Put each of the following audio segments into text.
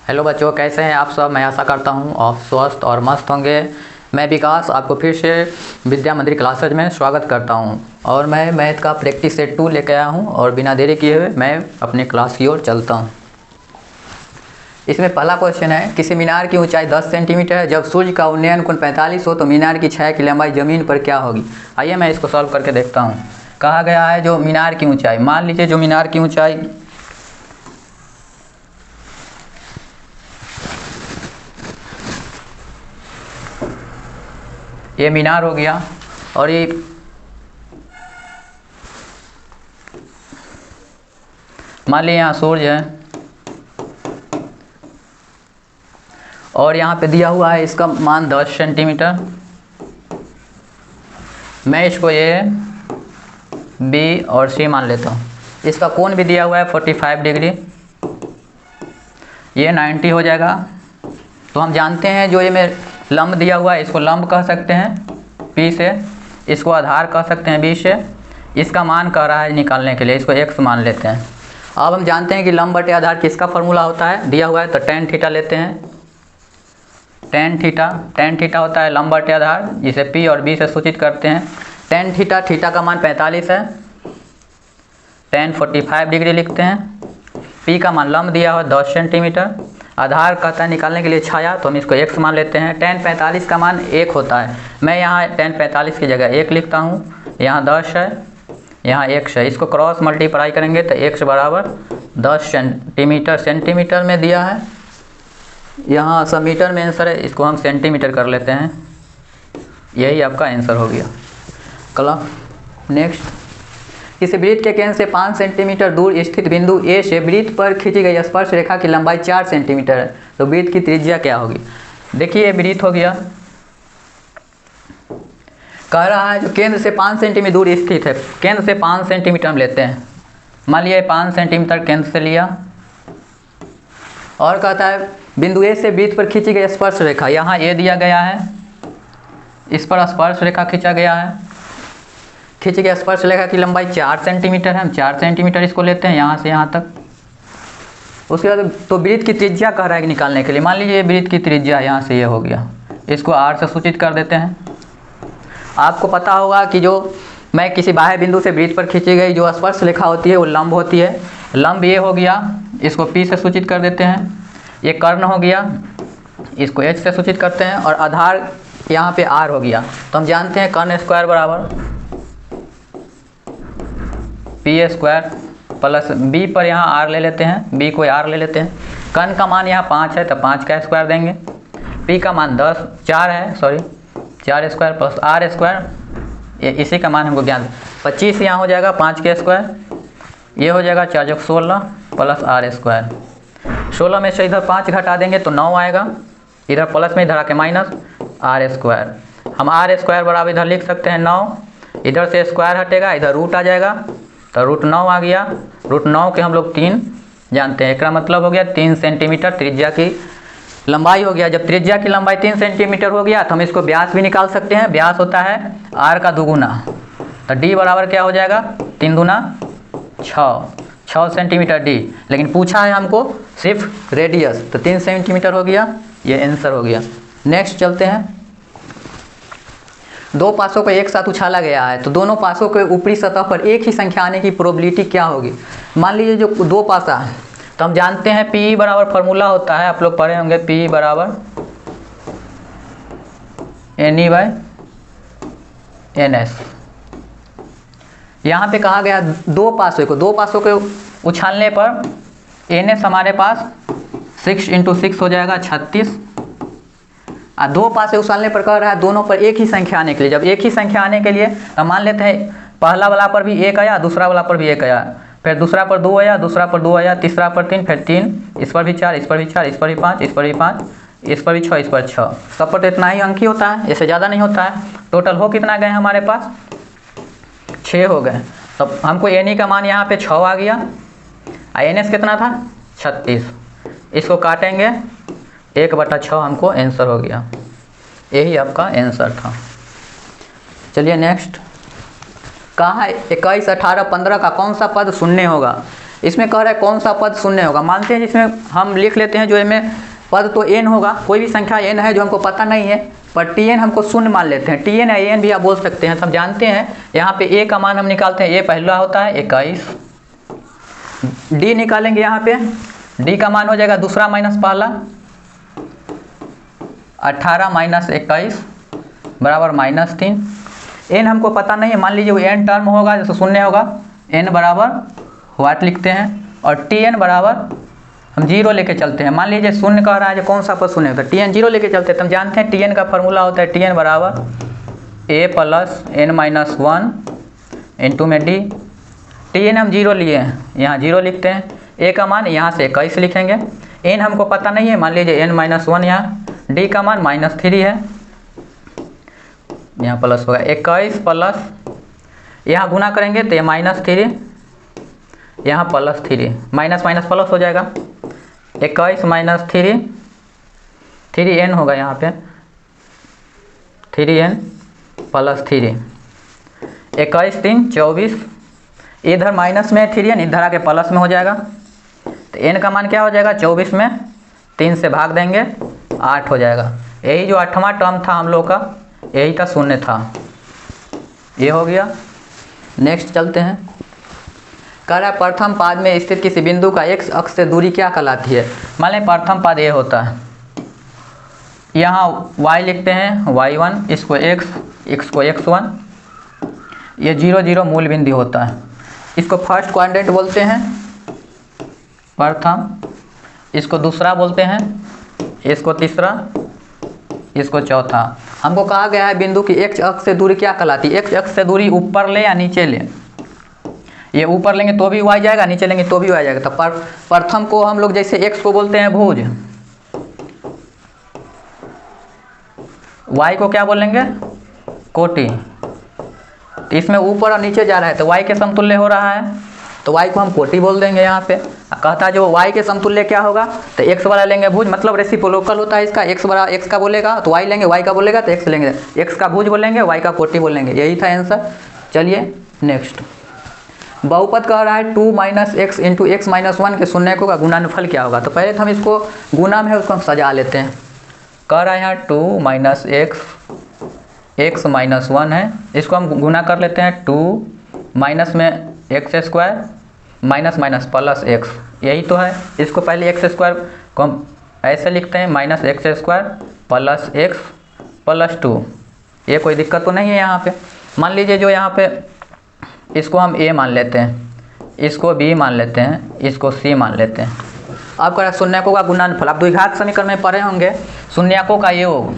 Hello बच्चों, कैसे हैं आप सब। मैं आशा करता हूं आप स्वस्थ और मस्त होंगे। मैं विकास आपको फिर से विद्या मंदिर क्लासेज में स्वागत करता हूं और मैं मैथ का प्रैक्टिस सेट 2 लेकर आया हूं और बिना देरी किए हुए मैं अपने क्लास की ओर चलता हूं। इसमें पहला क्वेश्चन है, किसी मीनार की ऊंचाई 10 सेंटीमीटर है। जब सूर्य का उन्नयन कोण 45 हो तो मीनार की छाया की लंबाई ज़मीन पर क्या होगी। आइए मैं इसको सॉल्व करके देखता हूँ। कहा गया है जो मीनार की ऊँचाई, मान लीजिए जो मीनार की ऊँचाई ये मीनार हो गया और ये मान लीजिए यहाँ सूर्य है और यहाँ पे दिया हुआ है इसका मान 10 सेंटीमीटर। मैं इसको ये बी और सी मान लेता हूँ। इसका कोण भी दिया हुआ है 45 डिग्री, ये 90 हो जाएगा। तो हम जानते हैं जो ये में लंब दिया हुआ है इसको लंब कह सकते हैं P से, इसको आधार कह सकते हैं B से। इसका मान कह रहा है निकालने के लिए, इसको x मान लेते हैं। अब हम जानते हैं कि लंब बटे आधार किसका फॉर्मूला होता है, दिया हुआ है तो tan थीटा लेते हैं। tan थीटा होता है लंब बटे आधार, जिसे P और B से सूचित करते हैं। tan थीटा का मान 45 है, tan 45 डिग्री लिखते हैं। P का मान लंब दिया हुआ 10 सेंटीमीटर, आधार कहता है निकालने के लिए छाया, तो हम इसको x मान लेते हैं। tan 45 का मान 1 होता है, मैं यहाँ tan 45 की जगह 1 लिखता हूँ। यहाँ 10 है, यहाँ x है, इसको क्रॉस मल्टीप्लाई करेंगे तो x बराबर 10 सेंटीमीटर। सेंटीमीटर में दिया है, यहाँ सब मीटर में आंसर है, इसको हम सेंटीमीटर कर लेते हैं। यही आपका आंसर हो गया। कलम नेक्स्ट, किसी वृत्त के केंद्र से 5 सेंटीमीटर दूर स्थित बिंदु A से वृत्त पर खींची गई स्पर्श रेखा की लंबाई 4 सेंटीमीटर है, तो वृत्त की त्रिज्या क्या होगी। देखिए वृत्त हो गया, कह रहा है जो केंद्र से 5 सेंटीमीटर दूर स्थित है। केंद्र से 5 सेंटीमीटर हम लेते हैं, मान लिया 5 सेंटीमीटर केंद्र से लिया, और कहता है बिंदु A से वृत्त पर खींची गई स्पर्श रेखा, यहाँ A दिया गया है, इस पर स्पर्श रेखा खींचा गया है। खींची गई स्पर्श रेखा की लंबाई 4 सेंटीमीटर है, हम 4 सेंटीमीटर इसको लेते हैं यहाँ से यहाँ तक। उसके बाद तो वृत्त की त्रिज्या कह रहा है निकालने के लिए, मान लीजिए वृत्त की त्रिज्या यहाँ से ये हो गया, इसको r से सूचित कर देते हैं। आपको पता होगा कि जो मैं किसी बाह्य बिंदु से वृत्त पर खींची गई जो स्पर्श रेखा होती है वो लंब होती है। लंब ये हो गया, इसको P से सूचित कर देते हैं। ये कर्ण हो गया, इसको H से सूचित करते हैं, और आधार यहाँ पे R हो गया। तो हम जानते हैं कर्ण स्क्वायर बराबर P स्क्वायर प्लस B पर यहाँ R ले लेते हैं, B को R ले लेते हैं। कर्ण का मान यहाँ 5 है तो 5 का स्क्वायर देंगे। P का मान 4 है, 4 स्क्वायर प्लस R स्क्वायर, ये इसी का मान हमको ज्ञान 25 यहाँ हो जाएगा 5 के स्क्वायर, ये हो जाएगा 4 × 16 प्लस R स्क्वायर। 16 में से इधर 5 घटा देंगे तो 9 आएगा, इधर प्लस में इधर आके माइनस R स्क्वायर। हम R स्क्वायर बराबर इधर लिख सकते हैं 9, इधर से स्क्वायर हटेगा, इधर रूट आ जाएगा तो √9 आ गया। √9 के हम लोग 3 जानते हैं, इसका मतलब हो गया 3 सेंटीमीटर त्रिज्या की लंबाई हो गया। जब त्रिज्या की लंबाई 3 सेंटीमीटर हो गया तो हम इसको व्यास भी निकाल सकते हैं। व्यास होता है r का दुगुना, तो d बराबर क्या हो जाएगा 3 दूना 6 सेंटीमीटर d। लेकिन पूछा है हमको सिर्फ रेडियस, तो 3 सेंटीमीटर हो गया, ये आंसर हो गया। नेक्स्ट चलते हैं, दो पासों को एक साथ उछाला गया है तो दोनों पासों के ऊपरी सतह पर एक ही संख्या आने की प्रोबेबिलिटी क्या होगी। मान लीजिए जो दो पासा है तो हम जानते हैं P बराबर फार्मूला होता है, आप लोग पढ़े होंगे, P बराबर NE/NS। यहाँ पे कहा गया दो पासों के उछालने पर NS हमारे पास 6 × 6 हो जाएगा 36। दो पासे उछालने पर कह रहा है दोनों पर एक ही संख्या आने के लिए। जब एक ही संख्या आने के लिए तो मान लेते हैं पहला वाला पर भी 1 आया, दूसरा वाला पर भी 1 आया, फिर दूसरा पर 2 आया, दूसरा पर 2 आया, तीसरा पर 3, फिर 3, इस पर भी 4, इस पर भी 4, इस पर भी 5, इस पर भी 5, इस पर भी 6, इस पर 6। सब पर तो इतना ही अंक ही होता है, इससे ज़्यादा नहीं होता है। टोटल हो कितना गए हमारे पास 6 हो गए। तो हमको NE का मान यहाँ पे 6 आ गया, NS कितना था 36। इसको काटेंगे 1/6 हमको आंसर हो गया, यही आपका आंसर था। चलिए नेक्स्ट, कहा है 21, 18, 15 का कौन सा पद शून्य होगा। इसमें कह रहा है कौन सा पद शून्य होगा। मानते हैं जिसमें हम लिख लेते हैं जो इसमें पद तो n होगा, कोई भी संख्या n है जो हमको पता नहीं है, पर tn हमको शून्य मान लेते हैं। tn या an भी आप बोल सकते हैं। हम जानते हैं यहाँ पे a का मान हम निकालते हैं, a पहला होता है 21, d निकालेंगे यहाँ पे, d का मान हो जाएगा दूसरा माइनस पहला 18 माइनस 21 बराबर -3। n हमको पता नहीं है, मान लीजिए वो n टर्म होगा जैसे शून्य होगा, n बराबर व्हाट लिखते हैं और tn बराबर हम 0 लेके चलते हैं। मान लीजिए शून्य कह रहा है जो कौन सा पद शून्य होता है, tn 0 लेके चलते हैं। तो हम जानते हैं tn का फॉर्मूला होता है tn बराबर a प्लस n-1 इंटू में d। tn हम 0 लिए हैं, यहाँ 0 लिखते हैं, a का मान यहाँ से 21 लिखेंगे, n हमको पता नहीं है, मान लीजिए n-1 यहाँ, d का मान -3 है, यहाँ प्लस होगा 21 प्लस यहाँ गुना करेंगे तो ये -3 यहाँ +3, माइनस माइनस प्लस हो जाएगा, 21 माइनस 3n होगा यहाँ पे 3n प्लस 3, 21 3 24, इधर माइनस में 3n इधर आके प्लस में हो जाएगा। तो n का मान क्या हो जाएगा 24 में 3 से भाग देंगे 8 हो जाएगा। यही जो 8वां टर्म था हम लोग का, यही था शून्य था, ये हो गया। नेक्स्ट चलते हैं। कह रहा है प्रथम पाद में स्थित किसी बिंदु का x अक्ष से दूरी क्या कहलाती है। मान लें प्रथम पाद ये होता है, यहाँ y लिखते हैं y1, इसको x को x1, ये 0 0 मूल बिंदु होता है। इसको फर्स्ट क्वाड्रेंट बोलते हैं प्रथम, इसको दूसरा बोलते हैं, इसको तीसरा, इसको चौथा। हमको कहा गया है बिंदु की x अक्ष से दूरी क्या कहलाती है। x अक्ष से दूरी ऊपर ले या नीचे ले, ये ऊपर लेंगे तो भी y जाएगा, नीचे लेंगे तो भी y जाएगा। तो प्रथम को हम लोग जैसे x को बोलते हैं भुज, y को क्या बोलेंगे कोटि। तो इसमें ऊपर और नीचे जा रहा है तो y के समतुल्य हो रहा है, तो y को हम कोटि बोल देंगे। यहाँ पे कहता है जो y के समतुल्य क्या होगा, तो x वाला लेंगे भुज, मतलब रेसिप्रोकल होता है इसका, x बड़ा x का बोलेगा तो y लेंगे, y का बोलेगा तो x लेंगे, x का भुज बोलेंगे, y का कोटि बोलेंगे। यही था आंसर। चलिए नेक्स्ट। बहुपद कह रहा है 2 - x इंटू x - 1 के शून्यकों का गुणनफल क्या होगा। तो पहले तो हम इसको गुना में उसको हम सजा लेते हैं। कह रहा है यहाँ 2 - x 1 है, इसको हम गुना कर लेते हैं 2 माइनस में x² minus minus plus x, यही तो है। इसको पहले x² को हम ऐसे लिखते हैं -x² प्लस x प्लस 2, ये कोई दिक्कत तो नहीं है यहाँ पे। मान लीजिए जो यहाँ पे इसको हम a मान लेते हैं, इसको b मान लेते हैं, इसको c मान लेते हैं। अब कह शून्यकों का गुणनफल, आप द्विघात समीकरण में पढ़े होंगे, शून्यकों का योग,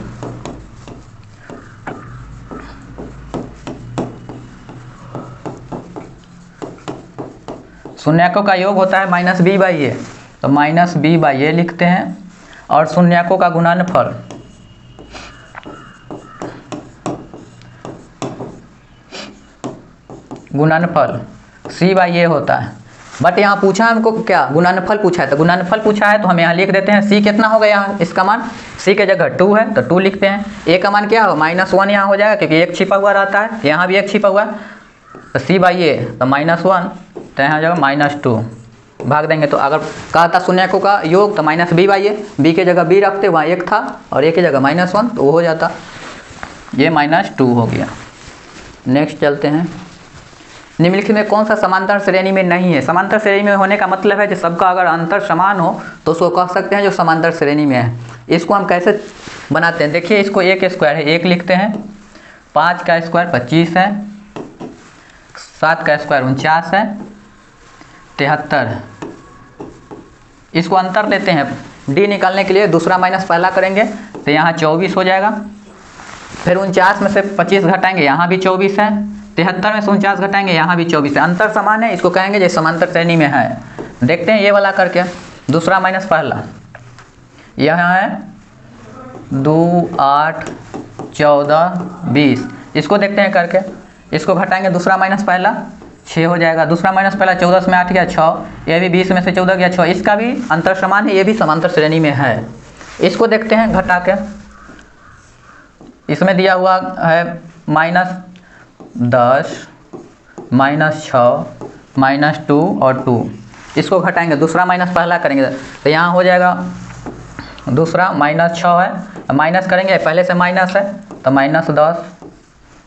शून्यकों का योग होता है -b/a, तो -b/a लिखते हैं। और शून्यकों का गुणनफल c/a होता है। बट यहाँ पूछा हमको क्या, गुणनफल पूछा है, तो गुणनफल पूछा है तो हम यहाँ लिख देते हैं c कितना होगा, यहाँ इसका मान c के जगह 2 है तो 2 लिखते हैं। a का मान क्या हो -1 यहाँ हो जाएगा क्योंकि एक छिपा हुआ रहता है, यहाँ भी एक छिपा हुआ, तो c/a तो -1, तो यहाँ हो जाएगा -2, भाग देंगे। तो अगर कहा था शून्यकों का योग तो -b/a, b के जगह b रखते, वहाँ 1 था और a के जगह -1 तो वो हो जाता, ये -2 हो गया। नेक्स्ट चलते हैं। निम्नलिखित में कौन सा समांतर श्रेणी में नहीं है। समांतर श्रेणी में होने का मतलब है कि सबका अगर अंतर समान हो तो उसको कह सकते हैं जो समांतर श्रेणी में है। इसको हम कैसे बनाते हैं, देखिए इसको 1² है, 1 लिखते हैं, 5 का स्क्वायर 25 है, 7 का स्क्वायर 49 है, 73 है। इसको अंतर लेते हैं, d निकालने के लिए दूसरा माइनस पहला करेंगे तो यहाँ 24 हो जाएगा, फिर 49 में से 25 घटाएंगे, यहाँ भी 24 है, 73 में से 49 घटाएंगे, यहाँ भी 24 है। अंतर समान है, इसको कहेंगे जो समांतर श्रेणी में है। देखते हैं ये वाला करके, दूसरा माइनस पहला, यहाँ है 2 8 14 20, इसको देखते हैं करके, इसको घटाएंगे दूसरा माइनस पहला 6 हो जाएगा, दूसरा माइनस पहला 14 में 8 गया 6, ये भी 20 में से 14 गया 6, इसका भी अंतर समान है, ये भी समांतर श्रेणी में है। इसको देखते हैं घटा के, इसमें दिया हुआ है -10 -6 -2 और 2, इसको घटाएंगे, दूसरा माइनस पहला करेंगे तो यहाँ हो जाएगा दूसरा -6 है, माइनस करेंगे, पहले से माइनस है तो -10,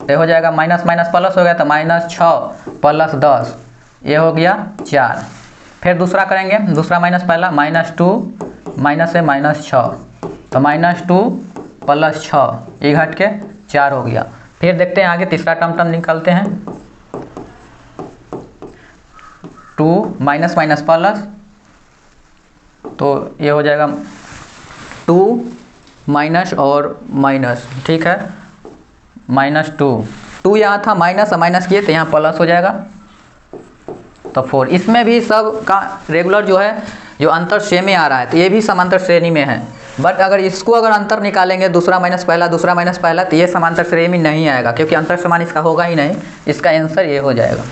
ये हो जाएगा माइनस माइनस प्लस हो गया तो -6 + 10, ये हो गया 4। फिर दूसरा करेंगे, दूसरा माइनस पहला, -2 माइनस से -6 तो -2 + 6, ये घट के 4 हो गया। फिर देखते हैं आगे तीसरा टर्म निकालते हैं, 2 माइनस माइनस प्लस, तो ये हो जाएगा 2 माइनस और माइनस, ठीक है, -2 यहाँ था माइनस, माइनस किए तो यहाँ प्लस हो जाएगा तो 4। इसमें भी सब का रेगुलर जो है जो अंतर सेम ही आ रहा है, तो ये भी समांतर श्रेणी में है। बट अगर इसको अगर अंतर निकालेंगे, दूसरा माइनस पहला, दूसरा माइनस पहला, तो ये समांतर श्रेणी में नहीं आएगा क्योंकि अंतर समान इसका होगा ही नहीं, इसका आंसर ये हो जाएगा।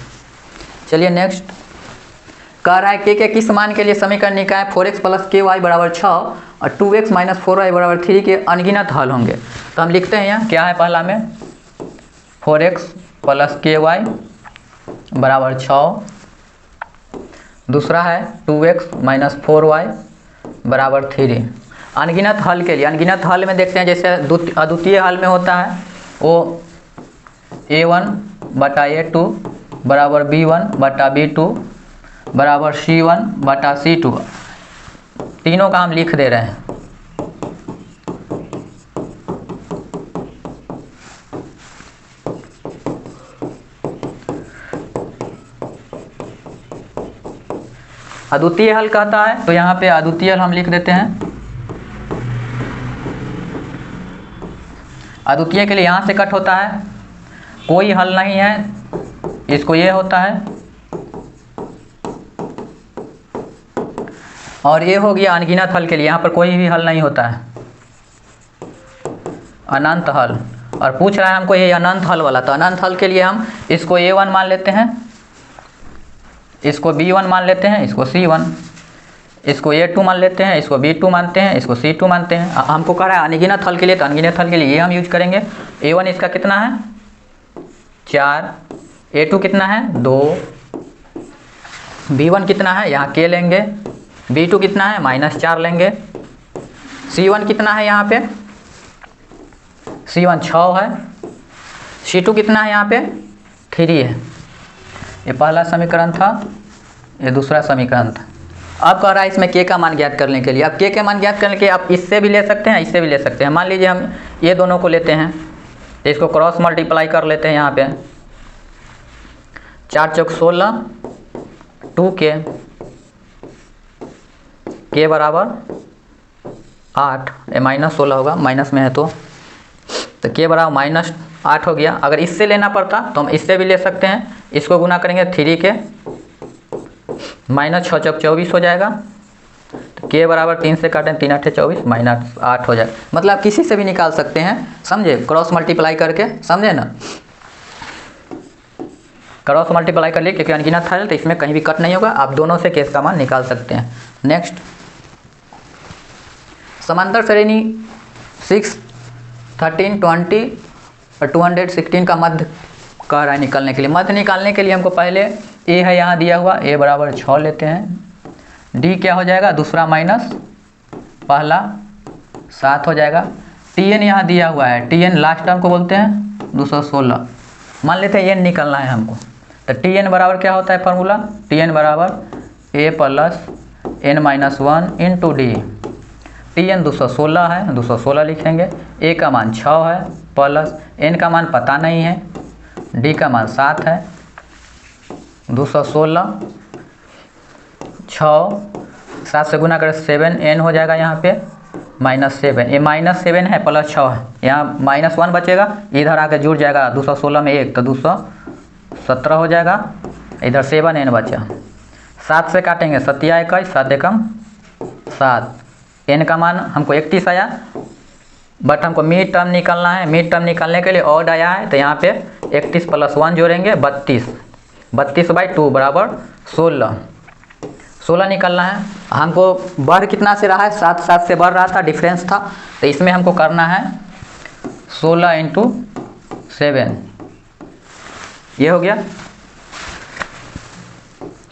चलिए नेक्स्ट कह रहा है के किस मान के लिए समीकरण निकाय 4x + ky = 6 और 2x - 4y = 3 के अनगिनत हल होंगे। तो हम लिखते हैं यहाँ क्या है, पहला में 4x + ky = 6, दूसरा है 2x - 4y = 3। अनगिनत हल के लिए, अनगिनत हल में देखते हैं जैसे अद्वितीय हल में होता है वो a1/a2 = b1/b2 = c1/c2, तीनों का हम लिख दे रहे हैं। अद्वितीय हल कहता है तो यहाँ पे अद्वितीय हल हम लिख देते हैं। अद्वितीय के लिए यहाँ से कट होता है, कोई हल नहीं है, इसको ये होता है, और ये हो गया अनगिनत हल के लिए, यहाँ पर कोई भी हल नहीं होता है, अनंत हल। और पूछ रहा है हमको ये अनंत हल वाला, तो अनंत हल के लिए हम इसको a1 मान लेते हैं, इसको b1 मान लेते हैं, इसको c1, इसको a2 मान लेते हैं, इसको b2 मानते हैं, इसको c2 मानते हैं। हमको कह रहा है अनगिनत हल के लिए, तो अनगिनत हल के लिए ये हम यूज करेंगे। a1 इसका कितना है 4, a2 कितना है 2, b1 कितना है यहाँ k लेंगे, b2 कितना है -4 लेंगे, c1 कितना है यहाँ पे, c1 6 है, c2 कितना है यहाँ पे 3 है। ये पहला समीकरण था, ये दूसरा समीकरण था। अब कह रहा है इसमें k का मान ज्ञात करने के लिए। अब k का मान ज्ञात करने के लिए आप इससे भी ले सकते हैं, इससे भी ले सकते हैं। मान लीजिए हम ये दोनों को लेते हैं, तो इसको क्रॉस मल्टीप्लाई कर लेते हैं। यहाँ पे 4 चौक 16, 2k, k बराबर 8, ये -16 होगा, माइनस में है तो k बराबर -8 हो गया। अगर इससे लेना पड़ता तो हम इससे भी ले सकते हैं, इसको गुना करेंगे 3 के, -6 चौक 24 हो जाएगा, तो k बराबर 3 से काटें 3 8 24, -8 हो जाएगा। मतलब किसी से भी निकाल सकते हैं, समझे, क्रॉस मल्टीप्लाई करके, समझे ना, क्रॉस मल्टीप्लाई कर लिए क्योंकि अनगिनत है तो इसमें कहीं भी कट नहीं होगा, आप दोनों से केस का मान निकाल सकते हैं। नेक्स्ट समांतर श्रेणी 6, 13, 20 और 216 का मध्य कह रहा है निकालने के लिए। मध्य निकालने के लिए हमको पहले a है यहाँ दिया हुआ, a बराबर 6 लेते हैं, d क्या हो जाएगा दूसरा माइनस पहला 7 हो जाएगा, tn यहाँ दिया हुआ है, tn लास्ट टर्म को बोलते हैं 216, मान लेते हैं n निकालना है हमको, तो tn बराबर क्या होता है फार्मूला, tn बराबर a + n-1 into d, tn 216 है, 216 लिखेंगे, a का मान 6 है प्लस n का मान पता नहीं है, d का मान 7 है, 216 6 7 से गुना करें 7n हो जाएगा यहाँ पे -7, ये -7 है प्लस 6 है, यहाँ -1 बचेगा, इधर आके जुड़ जाएगा 216 में 1 तो 217 हो जाएगा, इधर 7n बचा, 7 से काटेंगे 7 21, 7 एकम 7, n का मान हमको 31 आया, बट हमको मिड टर्म निकालना है। मिड टर्म निकालने के लिए ऑड आया है तो यहाँ पे 31 + 1 जोड़ेंगे 32, 32/2 बराबर 16, 16 निकालना है। हमको बढ़ कितना से रहा है 7, 7 से बढ़ रहा था, डिफरेंस था, तो इसमें हमको करना है 16 × 7, ये हो गया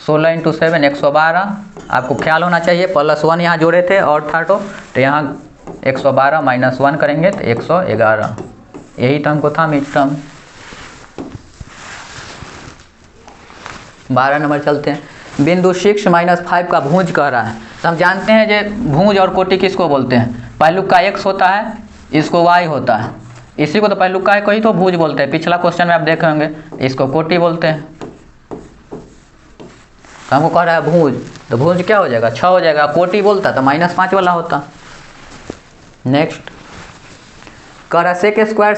16 इंटू 7 112। आपको ख्याल होना चाहिए +1 यहाँ जोड़े थे और था तो यहाँ 112 - 1 करेंगे तो 111। यही तो हमको था मिड टर्म। 12 नंबर चलते हैं। बिंदु 6 - 5 का भुज कह रहा है। तो हम जानते हैं जो भुज और कोटि किसको बोलते हैं, पहलुक का x होता है, इसको y होता है, इसी को तो पहलुक का को ही तो भुज बोलते हैं। पिछला क्वेश्चन में आप देखे होंगे, इसको कोटि बोलते हैं। तो हमको कह रहा है भुज, तो भुज क्या हो जाएगा 6 हो जाएगा। कोटि बोलता तो -5 वाला होता। नेक्स्ट कह रहा है सेक स्क्वायर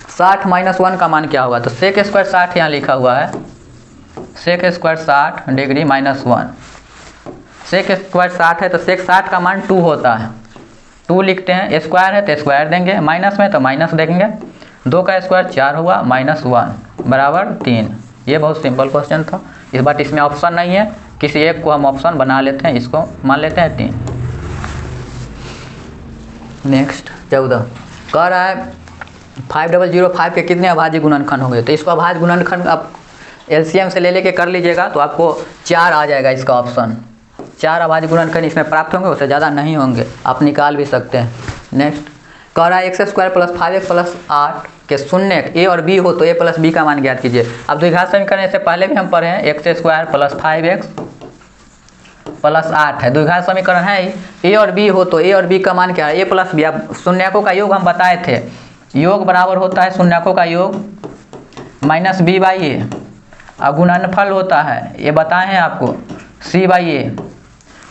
60 - 1 का मान क्या होगा। तो सेक स्क्वायर 60 यहाँ लिखा हुआ है, sec square 60 degree -1। Sec square 60 है तो सेक 60 का मान 2 होता है, 2 लिखते हैं। स्क्वायर है तो स्क्वायर देंगे, माइनस में तो माइनस देंगे। 2 का स्क्वायर 4 हुआ -1 बराबर 3। ये बहुत सिंपल क्वेश्चन था। इस बार इसमें ऑप्शन नहीं है, किसी एक को हम ऑप्शन बना लेते हैं, इसको मान लेते हैं 3। नेक्स्ट 14 कह रहा है 5005 के कितने अभाज्य गुणनखंड होंगे। तो इसको अभाज्य गुणनखंड आप एलसीएम से ले लेके कर लीजिएगा तो आपको 4 आ जाएगा इसका ऑप्शन। 4 अभाज्य गुणनखंड इसमें प्राप्त होंगे, उससे ज़्यादा नहीं होंगे, आप निकाल भी सकते हैं। नेक्स्ट कह रहा है x² + 5x + 8 के शून्य a और b हो तो a + b का मान ज्ञात कीजिए। अब द्विघात समीकरण से पहले भी हम पढ़े हैं, x² + 5x + 8 है, द्विघात समीकरण है ही। a और b हो तो a और b का मान क्या है, a + b। अब शून्यकों का योग हम बताए थे, योग बराबर होता है शून्यकों का योग -b/a, और गुणनफल होता है, ये बताए हैं आपको, c/a।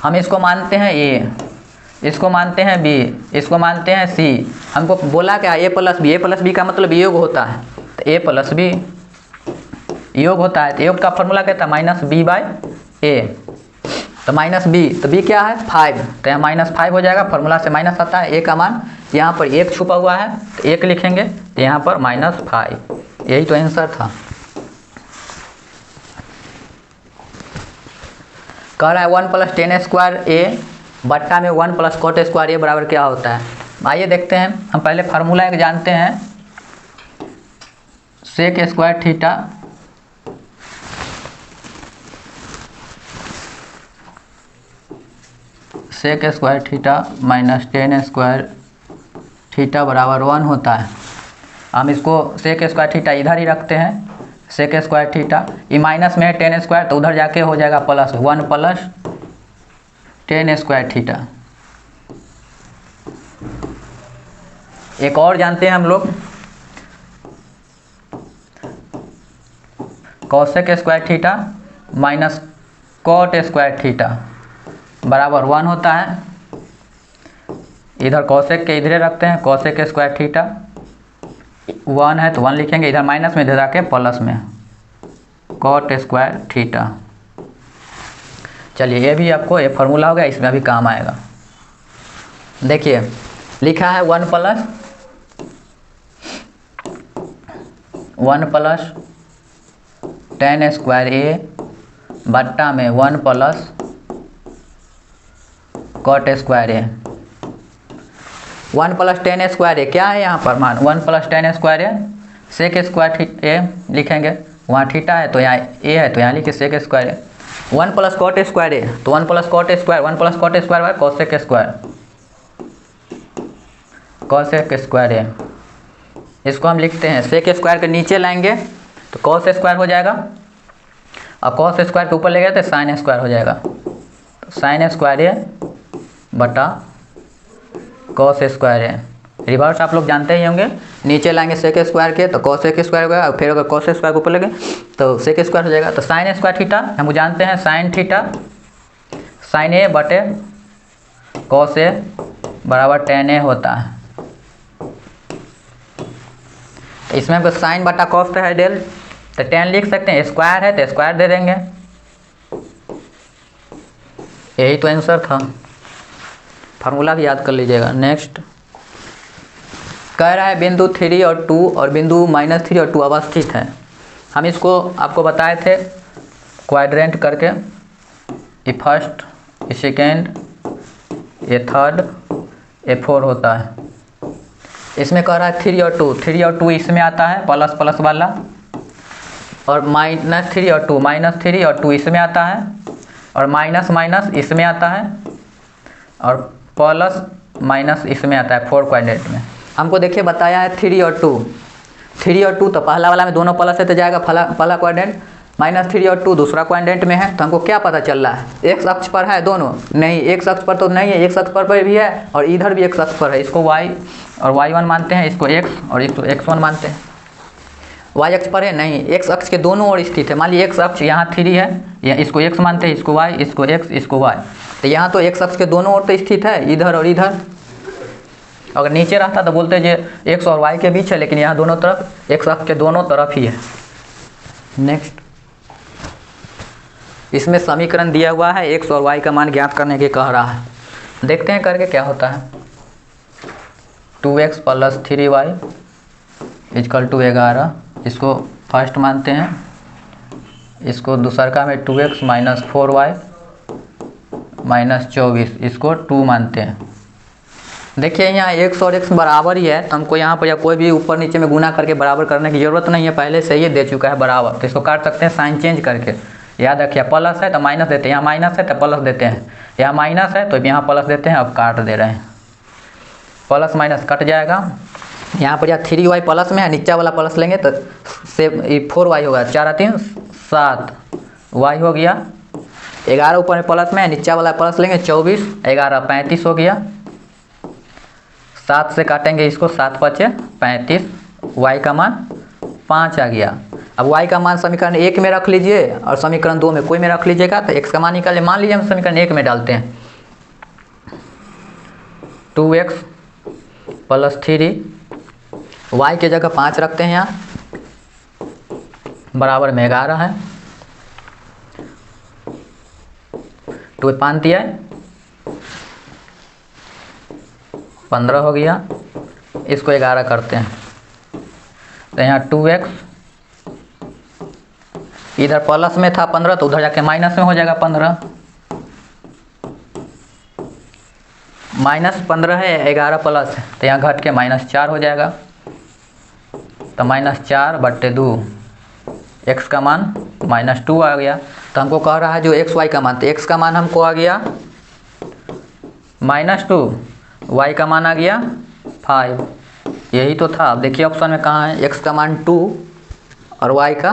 हम इसको मानते हैं a, इसको मानते हैं b, इसको मानते हैं c। हमको बोला क्या a + b का मतलब योग होता है, तो a + b योग होता है। तो योग का फॉर्मूला कहता है -b/a, तो -b, तो b क्या है 5, तो यहाँ -5 हो जाएगा, फॉर्मूला से माइनस आता है। a का मान यहाँ पर 1 छुपा हुआ है तो 1 लिखेंगे, तो यहाँ पर -5। यही तो आंसर था। कह रहा है 1 + tan² a बट्टा में 1 + cot² a बराबर क्या होता है। आइए देखते हैं। हम पहले फार्मूला एक जानते हैं, sec square theta sec square theta minus tan² theta बराबर 1 होता है। हम इसको सेक स्क्वायर थीटा इधर ही रखते हैं, सेक स्क्वायर थीटा, ये माइनस में है tan² तो उधर जाके हो जाएगा +1 + tan² थीटा। एक और जानते हैं हम लोग, cos² theta minus cot² theta बराबर 1 होता है। इधर cosec के इधर रखते हैं, cosec² थीटा 1 है तो 1 लिखेंगे, इधर माइनस में इधर आके प्लस में cot² थीटा। चलिए ये भी आपको ये फार्मूला हो गया, इसमें भी काम आएगा। देखिए लिखा है 1 + tan² a बट्टा में 1 + cot² a। 1 + tan² a क्या है यहाँ पर मान, 1 + tan² a sec² a लिखेंगे, वहाँ थीटा है तो यहाँ a है तो यहाँ लिखिए sec² a। 1 + cot² a तो 1 + cot², 1 + cot² cosec² a। इसको हम लिखते हैं sec² के नीचे लाएंगे तो cos² हो जाएगा, और cos² के ऊपर ले गए तो sin² हो जाएगा, तो sin² a बटा cos² a। रिवर्स आप लोग जानते ही होंगे, नीचे लाएंगे sec² के तो cosec² होगा, और फिर अगर cos² के ऊपर लगे तो sec² हो जाएगा। तो sin² थीटा हम जानते हैं, sin थीटा sin a बटे cos a बराबर tan a होता है। इसमें हमको साइन बटा कॉस है डेल, तो tan लिख सकते हैं, स्क्वायर है तो स्क्वायर दे देंगे। यही तो आंसर था, फार्मूला भी याद कर लीजिएगा। नेक्स्ट कह रहा है बिंदु 3 और 2 और बिंदु -3 और 2 अवस्थित है। हम इसको आपको बताए थे क्वाड्रेंट करके, ये फर्स्ट, ये सेकेंड, ये थर्ड, ये 4 होता है। इसमें कह रहा है 3 और 2, 3 और 2 इसमें आता है प्लस प्लस वाला, और -3 और 2, -3 और 2 इसमें आता है, और माइनस माइनस इसमें आता है, और प्लस माइनस इसमें आता है 4 क्वाड्रेंट में। हमको देखिए बताया है 3 और 2, 3 और 2 तो पहला वाला में दोनों प्लस है तो जाएगा पहला क्वाड्रेंट, -3 और 2 दूसरा क्वाड्रेंट में है। तो हमको क्या पता चल रहा है, एक्स अक्ष पर है दोनों, नहीं एक अक्ष पर तो नहीं है, एक अक्ष पर भी है और इधर भी एक अक्ष पर है। इसको y और y1 मानते हैं, इसको x और इसको x1 मानते हैं। y अक्ष पर है नहीं, x अक्ष के दोनों ओर स्थित है। मान लीजिए x अक्ष यहाँ 3 है, या इसको x मानते हैं, इसको y, इसको x, इसको y। तो यहाँ तो x अक्ष के दोनों ओर तो स्थित है, इधर और इधर। अगर नीचे रहता तो बोलते जो x और y के बीच है, लेकिन यहाँ दोनों तरफ x अक्ष के दोनों तरफ ही है। नेक्स्ट, इसमें समीकरण दिया हुआ है, x और y का मान ज्ञात करने के कह रहा है। देखते हैं करके क्या होता है। 2x + 3y = 11, इसको फर्स्ट मानते हैं। इसको दूसरका में 2x - 4y - 24, इसको 2 मानते हैं। देखिए यहाँ x और x बराबर ही है, तो हमको यहाँ पर या कोई भी ऊपर नीचे में गुना करके बराबर करने की ज़रूरत नहीं है, पहले से ही दे चुका है बराबर। तो इसको काट सकते हैं साइन चेंज करके। याद रखिए प्लस है तो माइनस देते हैं, यहाँ माइनस है तो प्लस देते हैं, यहाँ माइनस है तो यहाँ प्लस देते हैं। अब काट दे रहे हैं, प्लस माइनस कट जाएगा। यहाँ पर या 3y प्लस में है, नीचा वाला प्लस लेंगे तो 4y होगा, 4 3 7 y हो गया। 11 ऊपर में प्लस में है, नीचा वाला प्लस लेंगे 24, 11 35 हो गया। 7 से काटेंगे इसको, 7 5 35, y का मान 5 आ गया। अब y का मान समीकरण 1 में रख लीजिए और समीकरण 2 में कोई में रख लीजिएगा, तो x का मान निकालिए। मान लीजिए हम समीकरण 1 में डालते हैं, 2x + 3, y के जगह 5 रखते हैं, यहाँ बराबर में 11 है, 2 5 दिया है 15 हो गया। इसको 11 करते हैं तो यहाँ 2x, इधर प्लस में था 15 तो उधर जाके माइनस में हो जाएगा 15, -15 है, 11 प्लस है तो यहाँ घट के -4 हो जाएगा। तो -4/2, x का मान -2 आ गया। तो हमको कह रहा है जो x y का मान, तो x का मान हमको आ गया -2, y का मान आ गया 5, यही तो था। अब देखिए ऑप्शन में कहाँ है, x का मान 2 और y का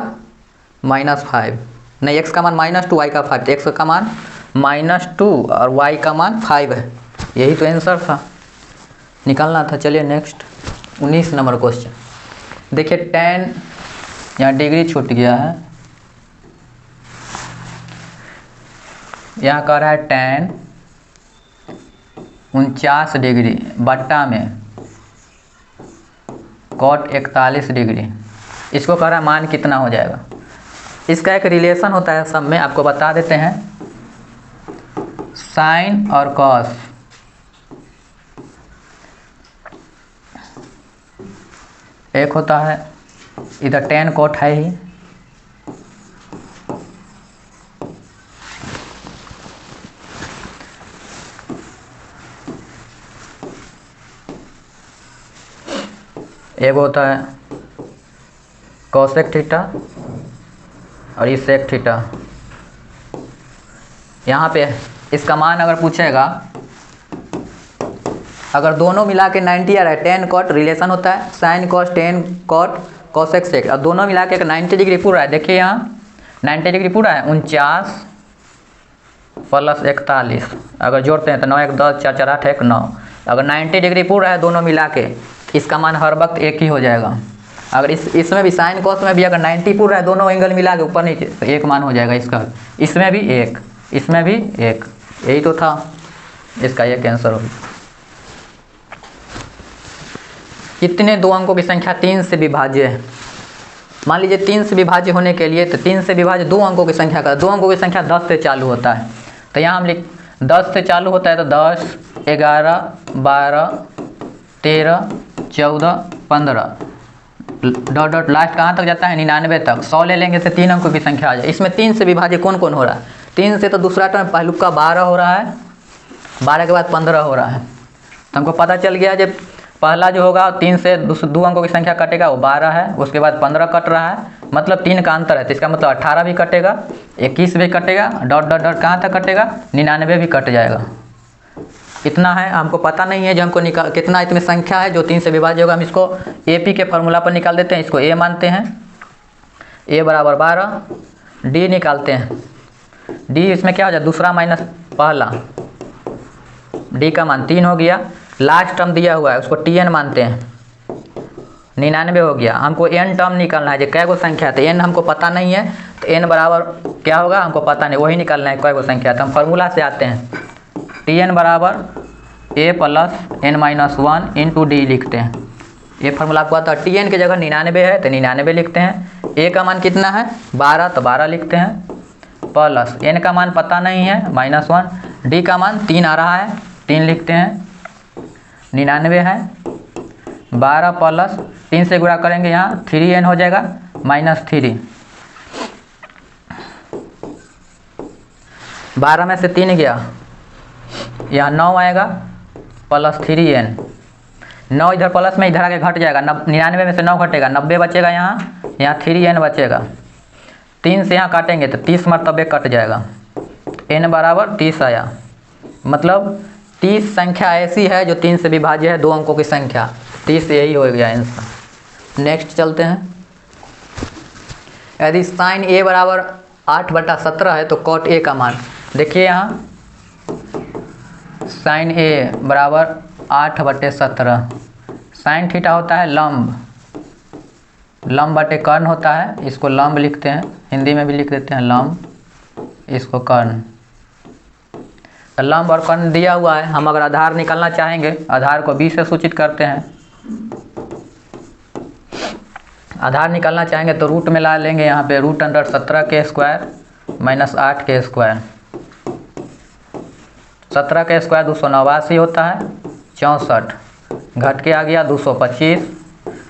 -5, नहीं x का मान -2 y का 5, x का मान -2 और y का मान 5 है, यही तो आंसर था, निकालना था। चलिए नेक्स्ट 19 नंबर क्वेश्चन देखिए। tan, यहाँ डिग्री छूट गया है, यहाँ कह रहा है tan 49 डिग्री बट्टा में cot 41 डिग्री, इसको कह रहा है मान कितना हो जाएगा। इसका एक रिलेशन होता है सब में, आपको बता देते हैं। साइन और कॉस, एक होता है, इधर tan cot है ही, एक होता है cosec थीटा और ये sec थीटा। यहाँ पे इसका मान अगर पूछेगा, अगर दोनों मिला के 90 आ रहा है, tan cot रिलेशन होता है sin cos tan cot cosec sec, और दोनों मिला के 90 डिग्री पूरा है। देखिए यहाँ 90 डिग्री पूरा है, 49 + 41, अगर जोड़ते हैं तो 9 1 10 4 4 8 1 9। अगर 90 डिग्री पूरा है दोनों मिला के, इसका मान हर वक्त एक ही हो जाएगा। अगर इसमें भी साइन कॉस में भी अगर 90 पूरा है दोनों एंगल मिला के ऊपर नीचे, तो एक मान हो जाएगा इसका। इसमें भी एक, इसमें भी एक, यही तो था, इसका एक आंसर होगा। कितने दो अंकों की संख्या 3 से विभाज्य है। मान लीजिए 3 से विभाज्य होने के लिए, तो 3 से विभाज्य 2 अंकों की संख्या का, 2 अंकों की संख्या 10 से चालू होता है। तो यहाँ हम 10 से चालू होता है, तो 10 11 12 13 14 15 डॉट डॉट लास्ट कहाँ तक जाता है, 99 तक। 100 ले लेंगे तो 3 अंकों की संख्या आ जाए। इसमें 3 से विभाज्य कौन कौन हो रहा है, 3 से तो दूसरा टर्म पहलुक का 12 हो रहा है, 12 के बाद 15 हो रहा है। तो हमको पता चल गया जब पहला जो होगा 3 से 2 अंकों की संख्या कटेगा वो 12 है, उसके बाद 15 कट रहा है, मतलब 3 का अंतर है, तो इसका मतलब 18 भी कटेगा, 21 भी कटेगा, डॉट डॉट डॉट कहाँ तक कटेगा, 99 भी कट जाएगा। इतना है, हमको पता नहीं है जो हमको निकाल कितना इसमें संख्या है जो 3 से विभाज्य होगा। हम इसको AP के फॉर्मूला पर निकाल देते हैं, इसको A मानते हैं, A बराबर 12, D निकालते हैं, D इसमें क्या हो जाए, दूसरा माइनस पहला, D का मान 3 हो गया। लास्ट टर्म दिया हुआ है उसको TN मानते हैं, 99 हो गया। हमको n टर्म निकालना है, जो कै गो संख्या है, तो n हमको पता नहीं है, तो n बराबर क्या होगा हमको पता नहीं, वही निकालना है कै गो संख्या। तो हम फार्मूला से आते हैं, TN बराबर A plus n-1 into D लिखते हैं। ये फार्मूला आपको आता है। TN की जगह 99 है तो 99 लिखते हैं, A का मान कितना है 12 तो 12 लिखते हैं, प्लस n का मान पता नहीं है -1, D का मान 3 आ रहा है 3 लिखते हैं, 99 है, 12 प्लस 3 से गुणा करेंगे यहाँ 3n हो जाएगा -3, 12 में से 3 गया, यहाँ 9 आएगा प्लस 3n, 9 इधर प्लस में इधर आके घट जाएगा, 99 में से 9 घटेगा, 90 बचेगा, यहाँ 3n बचेगा, 3 से यहाँ काटेंगे तो 30 मरतबे कट जाएगा, n बराबर 30 आया। मतलब 30 संख्या ऐसी है जो 3 से विभाज्य है, 2 अंकों की संख्या 30, यही हो गया आंसर। नेक्स्ट चलते हैं। यदि साइन A बराबर 8/17 है तो कॉट A का मान, देखिए यहाँ साइन A बराबर 8/17, साइन थीटा होता है लंब, लंब बटे कर्ण होता है, इसको लंब लिखते हैं, हिंदी में भी लिख देते हैं लंब, इसको कर्ण। तो लंब और कर्ण दिया हुआ है, हम अगर आधार निकालना चाहेंगे, आधार को b से सूचित करते हैं, आधार निकालना चाहेंगे तो रूट में ला लेंगे, यहाँ पे √17 माइनस 8 के स्क्वायर, 17 का स्क्वायर 289 होता है, 64 घट के आ गया 225,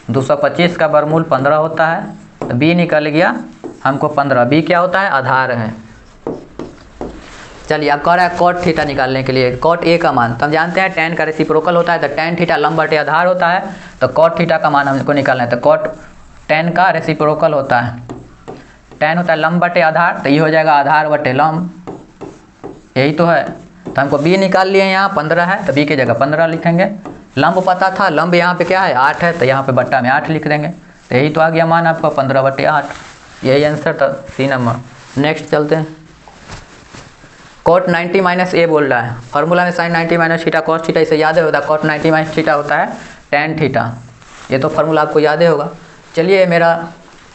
225 का वर्गमूल 15 होता है, तो b निकल गया हमको 15, b क्या होता है आधार है। चलिए अब कह रहा है कॉट थीटा निकालने के लिए, कॉट A का मान, तो हम जानते हैं tan का रेसिप्रोकल होता है, तो tan थीटा लंब बटे आधार होता है, तो कॉट थीटा का मान हमको निकालना है, तो कॉट tan का रेसिप्रोकल होता है, tan होता है लंब बटे आधार, तो ये हो जाएगा आधार बटे लंब, यही तो है। तो हमको b निकाल लिए, यहाँ 15 है तो b की जगह 15 लिखेंगे, लंब पता था, लंब यहाँ पे क्या है 8 है, तो यहाँ पे बट्टा में 8 लिख देंगे, तो यही तो आ गया मान आपका 15/8, यही आंसर था C नंबर। नेक्स्ट चलते हैं। कॉट 90 माइनस A बोल रहा है, फार्मूला में sine 90 minus theta cos theta, इसे याद होता है, कॉट 90 माइनस थीटा होता है tan थीटा, ये तो फार्मूला आपको याद होगा। चलिए मेरा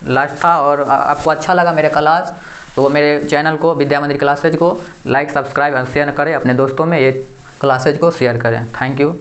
लास्ट था, और आपको अच्छा लगा मेरे क्लास तो मेरे चैनल को विद्या मंदिर क्लासेज को लाइक सब्सक्राइब और शेयर करें, अपने दोस्तों में ये क्लासेज को शेयर करें। Thank you.